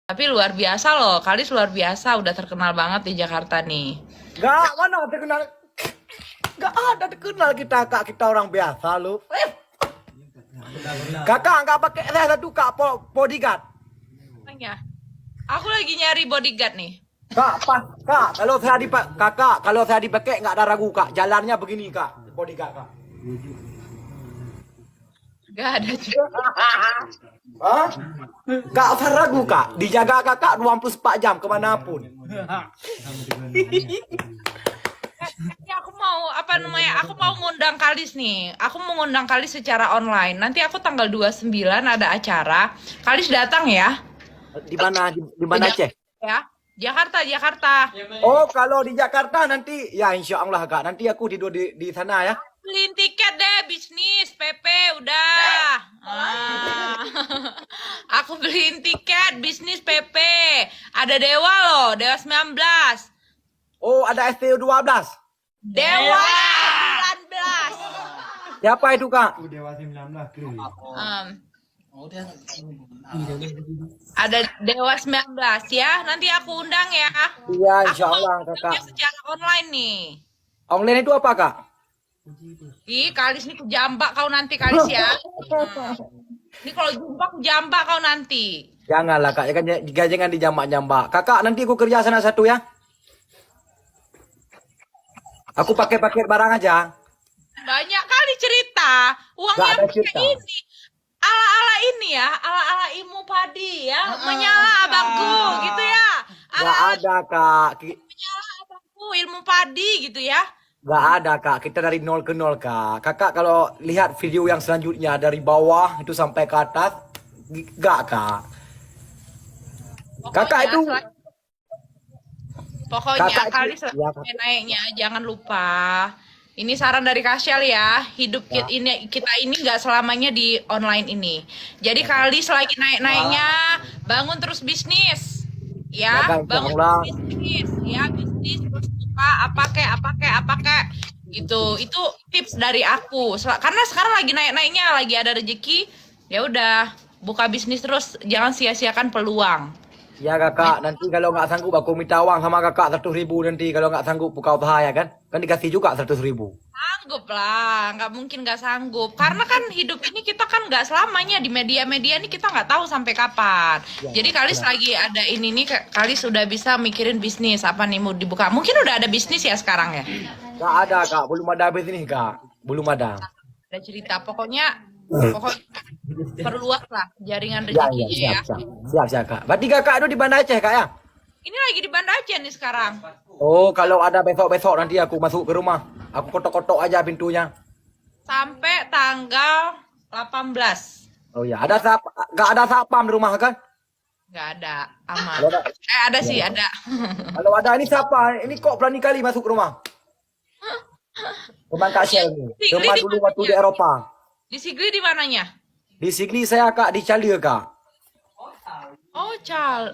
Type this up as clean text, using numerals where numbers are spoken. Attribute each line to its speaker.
Speaker 1: Tapi luar biasa loh, Kalis luar biasa, udah terkenal banget di Jakarta nih.
Speaker 2: Gak, mana terkenal. Gak ada terkenal kita, Kak. Kita orang biasa, lu. Kakak nggak pakai saya satu, Kak, bodyguard.
Speaker 1: Ya, aku lagi nyari bodyguard nih.
Speaker 2: Kak, pas, Kak, kalau saya dipakai nggak ada ragu, Kak. Jalannya begini, Kak, bodyguard, Kak.
Speaker 1: Gak ada juga.
Speaker 2: Hah? Kak, saya ragu, Kak. Dijaga Kakak 24 jam kemanapun.
Speaker 1: Ini aku mau apa namanya? Aku mau ngundang Kalis nih. Aku mau ngundang Kalis secara online. Nanti aku tanggal 29 ada acara. Kalis datang ya.
Speaker 2: Di mana? Di mana, Ceh?
Speaker 1: Ya. Jakarta, Jakarta.
Speaker 2: Oh, kalau di Jakarta nanti, ya insya Allah, Kak. Nanti aku tidur di sana ya.
Speaker 1: Beliin tiket deh, bisnis PP udah. Aku beliin tiket bisnis PP. Ada Dewa loh, Dewa 19.
Speaker 2: Oh, ada STU 12.
Speaker 1: Dewa 19.
Speaker 2: Siapa itu, Kak?
Speaker 1: Ada Dewa 19 ya. Nanti aku undang ya.
Speaker 2: Iya,
Speaker 1: Aku
Speaker 2: insya
Speaker 1: mau
Speaker 2: Allah,
Speaker 1: undangnya
Speaker 2: Kakak.
Speaker 1: secara online nih.
Speaker 2: Online itu apa, Kak?
Speaker 1: Ih, Kalis nih kejambak kau nanti Kalis ya. Ini kalau jumpa kejambak kau nanti.
Speaker 2: Janganlah, Kak. Jangan dijambak-jambak. Kakak, nanti aku kerja sana satu ya. Aku pakai barang aja.
Speaker 1: Banyak kali cerita. Uangnya
Speaker 2: Gak ada
Speaker 1: pakai
Speaker 2: cerita.
Speaker 1: ini. Ala-ala ini ya, ala-ala ilmu padi ya. Menyala abangku gitu ya.
Speaker 2: Gak
Speaker 1: Ala-ala
Speaker 2: ada, Kak.
Speaker 1: menyala abangku ilmu padi gitu ya.
Speaker 2: Gak ada, Kak. Kita dari nol ke nol, Kak. Kakak kalau lihat video yang selanjutnya dari bawah itu sampai ke atas, gak, Kak. Kakak itu
Speaker 1: Pokoknya
Speaker 2: Kakak itu-
Speaker 1: kali
Speaker 2: ya, Kak.
Speaker 1: naiknya jangan lupa. Ini saran dari Kasyal ya. Hidup kita ini nggak selamanya di online ini. Jadi kali selagi naik-naiknya bangun terus bisnis.
Speaker 2: Ya,
Speaker 1: Ya,
Speaker 2: Kak,
Speaker 1: bangun
Speaker 2: insya Allah.
Speaker 1: terus bisnis. Ya, bisnis terus buka apa kek gitu. Itu tips dari aku. Karena sekarang lagi naik-naiknya, lagi ada rezeki. Ya udah, buka bisnis terus, jangan sia-siakan peluang.
Speaker 2: Ya, Kakak. Nanti kalau nggak sanggup aku minta uang sama Kakak 100.000 nanti. Kalau nggak sanggup buka usaha ya kan? Kan dikasih juga 100.000.
Speaker 1: Sanggup lah, nggak mungkin nggak sanggup. Karena kan hidup ini kita kan nggak selamanya di media-media ini kita nggak tahu sampai kapan.
Speaker 2: Ya,
Speaker 1: Jadi Kalis lagi ada ini nih, Kalis sudah bisa mikirin bisnis apa nih mau dibuka. Mungkin udah ada bisnis ya sekarang ya.
Speaker 2: Nggak ada, Kak. Belum ada bisnis, Kak. Belum ada.
Speaker 1: Ada cerita. Pokoknya perluas lah jaringan
Speaker 2: Ya,
Speaker 1: rezekinya
Speaker 2: ya,
Speaker 1: ya.
Speaker 2: siap, Kak. Berarti Kakak itu di Banda Aceh, Kak ya?
Speaker 1: Ini lagi di Banda Aceh nih sekarang.
Speaker 2: Oh, kalau ada besok-besok nanti aku masuk ke rumah. Aku kotok-kotok aja pintunya.
Speaker 1: Sampai tanggal 18.
Speaker 2: Oh ya, nggak ada sapam di rumah kan?
Speaker 1: Nggak ada, aman.
Speaker 2: Kalau ada,
Speaker 1: Ada sih, ada.
Speaker 2: kalau ada ini siapa? Ini kok berani kali masuk ke rumah? Teman Kak Syel ini. Teman dulu waktu di Eropa.
Speaker 1: Di Sigli di mananya?
Speaker 2: Di Sigli saya, Kak, di Calir, Kak.
Speaker 1: Oh, Cal.